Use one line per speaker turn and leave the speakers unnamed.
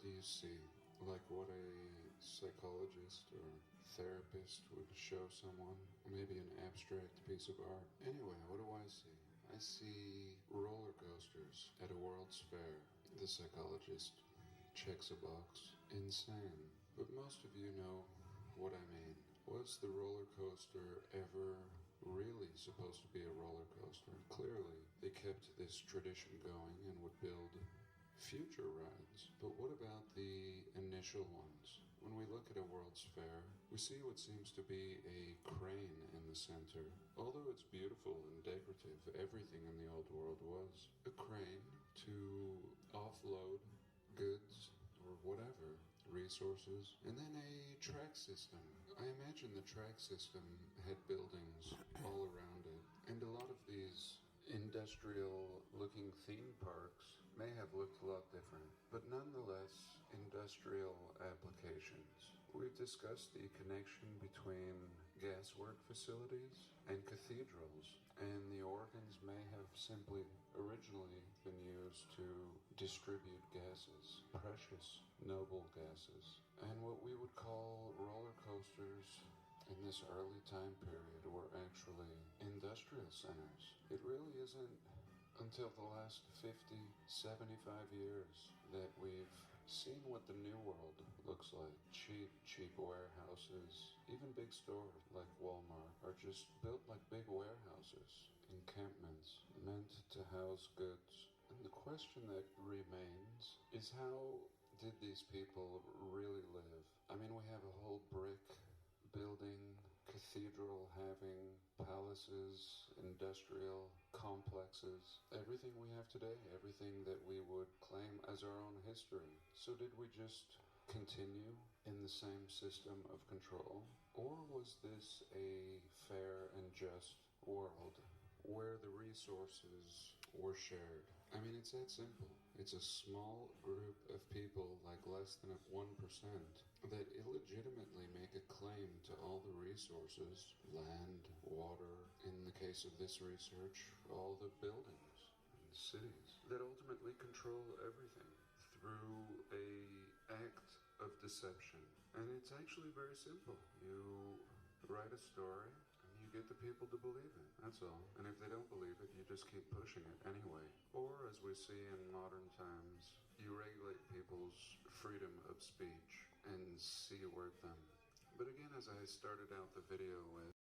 do you see? Like what a psychologist or therapist would show someone? Maybe an abstract piece of art? Anyway, what do I see? I see roller coasters at a World's Fair. The psychologist checks a box. Insane. But most of you know what I mean. Was the roller coaster ever really supposed to be a roller coaster? Clearly, they kept this tradition going and would build future rides. But what about the initial ones? When we look at a World's Fair, we see what seems to be a crane in the center. Although it's beautiful and decorative, everything in the old world was a crane to offload goods or whatever, resources, and then a track system. I imagine the track system had buildings all around it, and a lot of these industrial looking theme parks may have looked a lot different, but nonetheless industrial applications. We've discussed the connection between gaswork facilities and cathedrals, and the organs may have simply originally been used to distribute gases, precious, noble gases. And what we would call roller coasters in this early time period were actually industrial centers. It really isn't until the last 50, 75 years that we've seen what the new world looks like. Cheap warehouses, even big stores like Walmart are just built like big warehouses, encampments meant to house goods. And the question that remains is, how did these people really live? I mean, we have a whole brick building, cathedral having palaces, industrial complexes, everything we have today, everything that we would claim as our own history. So did we just continue in the same system of control? Or was this a fair and just world where the resources were shared? I mean, it's that simple. It's a small group of people, like less than 1%, that illegitimately make a claim to all the resources, land, water, in the case of this research, all the buildings and cities, that ultimately control everything through a act of deception. And it's actually very simple. You write a story, and you get the people to believe it. That's all. And if they don't believe it, you just keep pushing it anyway. Or, as we see in modern times, you regulate people's freedom of speech and see word them. But again, as I started out the video with,